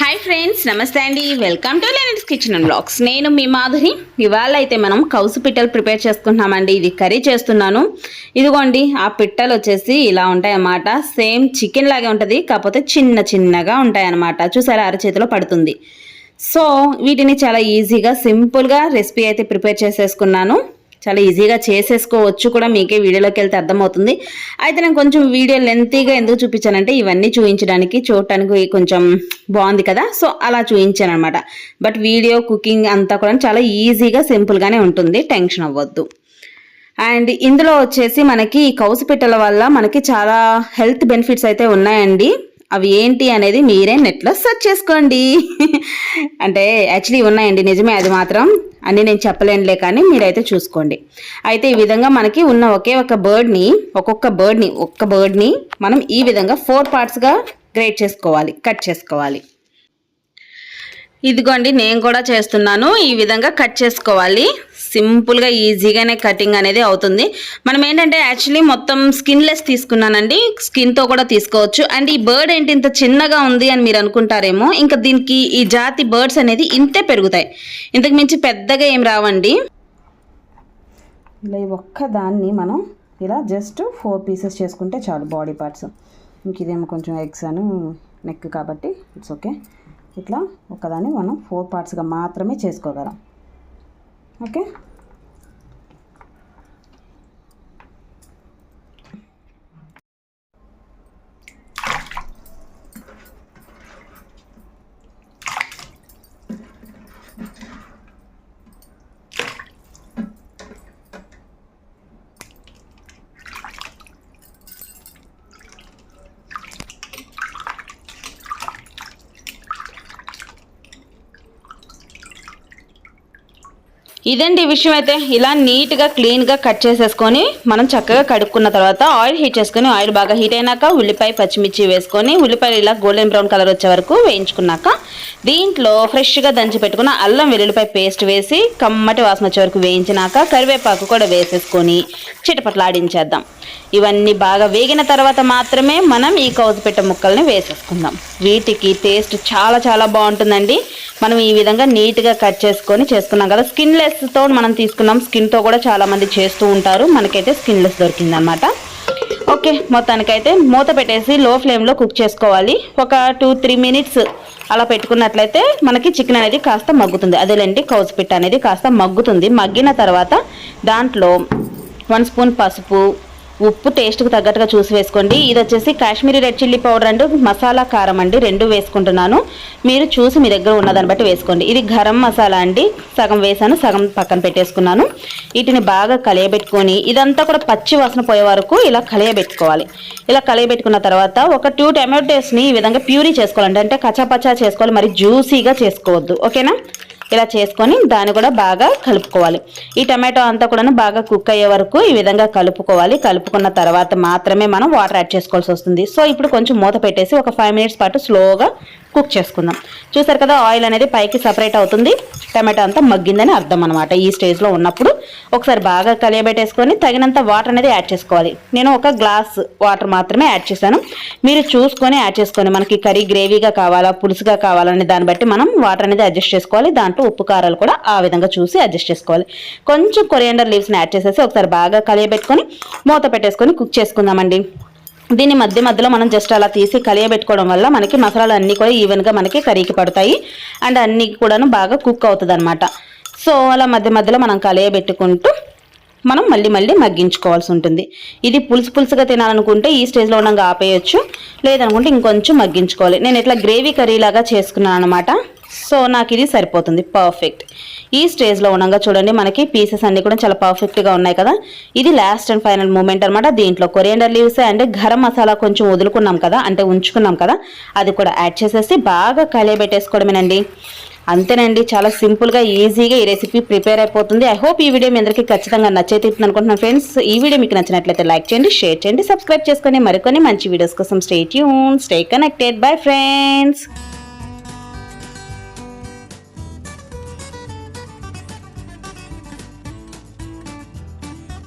Hi friends, నమస్తే అండి. Welcome to లెనిట్స్ కిచెన్ అండ్ బ్లాగ్స్. నేను మీ మాధురి. ఇవాళ అయితే మనం కౌసు పిట్టలు ప్రిపేర్ చేసుకుంటున్నామండి. ఇది కర్రీ చేస్తున్నాను. ఇదిగోండి, ఆ పిట్టలు వచ్చేసి ఇలా ఉంటాయన్నమాట. సేమ్ చికెన్ లాగే ఉంటుంది, కాకపోతే చిన్న చిన్నగా ఉంటాయన్నమాట. చూసారా, అరచేతిలో పడుతుంది. సో వీటిని చాలా ఈజీగా సింపుల్గా రెసిపీ అయితే ప్రిపేర్ చేసేసుకున్నాను. చాలా ఈజీగా చేసేసుకోవచ్చు కూడా, మీకే వీడియోలోకి వెళ్తే అర్థమవుతుంది. అయితే నేను కొంచెం వీడియో లెంతీగా ఎందుకు చూపించానంటే ఇవన్నీ చూడటానికి కొంచెం బాగుంది కదా, సో అలా చూపించాను అనమాట. బట్ వీడియో కుకింగ్ అంతా కూడా చాలా ఈజీగా సింపుల్గానే ఉంటుంది, టెన్షన్ అవ్వద్దు. అండ్ ఇందులో వచ్చేసి మనకి ఈ కౌసు పిట్టల వల్ల మనకి చాలా హెల్త్ బెనిఫిట్స్ అయితే ఉన్నాయండి. అవి ఏంటి అనేది మీరే నెట్లో సెర్చ్ చేసుకోండి. అంటే యాక్చువల్లీ ఉన్నాయండి, నిజమే. అది మాత్రం అన్నీ నేను చెప్పలేనులే, కానీ మీరైతే చూసుకోండి. అయితే ఈ విధంగా మనకి ఉన్న ఒక్క బర్డ్ని మనం ఈ విధంగా 4 పార్ట్స్గా గ్రేట్ చేసుకోవాలి, కట్ చేసుకోవాలి. ఇదిగోండి, నేను కూడా చేస్తున్నాను. ఈ విధంగా కట్ చేసుకోవాలి. సింపుల్గా ఈజీగానే కటింగ్ అనేది అవుతుంది. మనం ఏంటంటే యాక్చువల్లీ మొత్తం స్కిన్లెస్ తీసుకున్నానండి, స్కిన్తో కూడా తీసుకోవచ్చు. అండ్ ఈ బర్డ్ ఏంటి ఇంత చిన్నగా ఉంది అని మీరు అనుకుంటారేమో. ఇంకా దీనికి ఈ జాతి బర్డ్స్ అనేది ఇంతే పెరుగుతాయి, ఇంతకు మించి పెద్దగా ఏం రావండి. ఇలా ఒక్కదాన్ని మనం ఇలా జస్ట్ 4 పీసెస్ చేసుకుంటే చాలు, బాడీ పార్ట్స్. ఇంక ఇదేమో కొంచెం ఎగ్స్ అని నెక్ కాబట్టి ఇట్స్ ఓకే. ఇట్లా ఒకదాన్ని మనం 4 పార్ట్స్గా మాత్రమే చేసుకోగలం. ఓకే, ఇదండి విషయం. అయితే ఇలా నీట్గా క్లీన్గా కట్ చేసేసుకొని మనం చక్కగా కడుక్కున్న తర్వాత ఆయిల్ హీట్ చేసుకొని, ఆయిల్ బాగా హీట్ అయినాక ఉల్లిపాయ పచ్చిమిర్చి వేసుకొని, ఉల్లిపాయలు ఇలా గోల్డెన్ బ్రౌన్ కలర్ వచ్చే వరకు వేయించుకున్నాక దీంట్లో ఫ్రెష్గా దంచి పెట్టుకున్న అల్లం వెల్లుల్లిపాయ పేస్ట్ వేసి కమ్మటి వాసన వచ్చే వరకు వేయించినాక కరివేపాకు కూడా వేసేసుకొని చిటపట్లాడించేద్దాం. ఇవన్నీ బాగా వేగిన తర్వాత మాత్రమే మనం ఈ కౌజుపిట్ట ముక్కల్ని వేసేసుకుందాం. వీటికి టేస్ట్ చాలా చాలా బాగుంటుందండి. మనం ఈ విధంగా నీట్గా కట్ చేసుకున్నాం కదా. స్కిన్లెస్తో మనం తీసుకున్నాం, స్కిన్తో కూడా చాలామంది చేస్తూ ఉంటారు. మనకైతే స్కిన్లెస్ దొరికిందనమాట. ఓకే, మొత్తానికైతే మూత పెట్టేసి లో ఫ్లేమ్లో కుక్ చేసుకోవాలి. ఒక 2-3 మినిట్స్ అలా పెట్టుకున్నట్లయితే మనకి చికెన్ అనేది కాస్త మగ్గుతుంది. అదేలేండి, కౌజుపిట్ట అనేది కాస్త మగ్గుతుంది. మగ్గిన తర్వాత దాంట్లో 1 స్పూన్ పసుపు, ఉప్పు టేస్ట్కి తగ్గట్టుగా చూసి వేసుకోండి. ఇది వచ్చేసి Kashmiri red chilli powder and masala కారం అండి, 2 వేసుకుంటున్నాను. మీరు చూసి మీ దగ్గర ఉన్నదాన్ని బట్టి వేసుకోండి. ఇది గరం మసాలా అండి, సగం వేసాను, సగం పక్కన పెట్టేసుకున్నాను. వీటిని బాగా కలియబెట్టుకొని ఇదంతా కూడా పచ్చి వాసన పోయే వరకు ఇలా కలియబెట్టుకోవాలి. ఇలా కలియబెట్టుకున్న తర్వాత ఒక 2 టమాటోస్ని ఈ విధంగా ప్యూరీ చేసుకోవాలండి, అంటే కచ్చాపచ్చా చేసుకోవాలి, మరి జ్యూసీగా చేసుకోవద్దు. ఓకేనా? ఇలా చేసుకొని దాన్ని కూడా బాగా కలుపుకోవాలి. ఈ టమాటో అంతా కూడా బాగా కుక్ అయ్యే వరకు ఈ విధంగా కలుపుకోవాలి. కలుపుకున్న తర్వాత మాత్రమే మనం వాటర్ యాడ్ చేసుకోవాల్సి వస్తుంది. సో ఇప్పుడు కొంచెం మూత పెట్టేసి ఒక 5 మినిట్స్ పాటు స్లోగా కుక్ చేసుకుందాం. చూసారు కదా, ఆయిల్ అనేది పైకి సపరేట్ అవుతుంది, టమాటో అంతా మగ్గిందని అర్థం అనమాట. ఈ స్టేజ్లో ఉన్నప్పుడు ఒకసారి బాగా కలియబెట్టేసుకొని తగినంత వాటర్ అనేది యాడ్ చేసుకోవాలి. నేను 1 గ్లాస్ వాటర్ మాత్రమే యాడ్ చేశాను. మీరు చూసుకొని యాడ్ చేసుకొని, మనకి కర్రీ గ్రేవీగా కావాలా పులుసుగా కావాలనే దాన్ని బట్టి మనం వాటర్ అనేది అడ్జస్ట్ చేసుకోవాలి. దాంట్లో ఉప్పు కారాలు కూడా ఆ విధంగా చూసి అడ్జస్ట్ చేసుకోవాలి. కొంచెం కొరియాండర్ లీవ్స్ని యాడ్ చేసేసి ఒకసారి బాగా కలియబెట్టుకొని మూత పెట్టేసుకొని కుక్ చేసుకుందామండి. దీన్ని మధ్యలో మనం జస్ట్ అలా తీసి కలియబెట్టుకోవడం వల్ల మనకి మసాలాలు అన్నీ కూడా ఈవెన్గా మనకి కర్రీకి పడతాయి అండ్ అన్నీ కూడాను బాగా కుక్ అవుతుంది అనమాట. సో అలా మధ్యలో మనం కలియబెట్టుకుంటూ మనం మళ్ళీ మగ్గించుకోవాల్సి ఉంటుంది. ఇది పులుసుగా తినాలనుకుంటే ఈ స్టేజ్లో ఉండగా ఆపేయచ్చు, లేదనుకుంటే ఇంకొంచెం మగ్గించుకోవాలి. నేను ఇట్లా గ్రేవీ కర్రీ లాగా చేసుకున్నాను అనమాట. సో నాకు ఇది సరిపోతుంది, పర్ఫెక్ట్. ఈ స్టేజ్లో ఉండగా చూడండి, మనకి పీసెస్ అన్నీ కూడా చాలా పర్ఫెక్ట్గా ఉన్నాయి కదా. ఇది లాస్ట్ అండ్ ఫైనల్ మూమెంట్ అనమాట. దీంట్లో coriander leaves and garam masala కొంచెం వదులుకున్నాం కదా, అంటే ఉంచుకున్నాం కదా, అది కూడా యాడ్ చేసేసి బాగా కలియబెట్టేసుకోవడమేనండి. అంతేనండి, చాలా సింపుల్గా ఈజీగా ఈ రెసిపీ ప్రిపేర్ అయిపోతుంది. ఐ హోప్ ఈ వీడియో మీ అందరికీ ఖచ్చితంగా నచ్చైతే అనుకుంటున్నాను ఫ్రెండ్స్. ఈ వీడియో మీకు నచ్చినట్లయితే లైక్ చేయండి, షేర్ చేయండి, సబ్స్క్రైబ్ చేసుకొని మరికొన్ని మంచి వీడియోస్ కోసం stay tune, stay connected. Bye friends.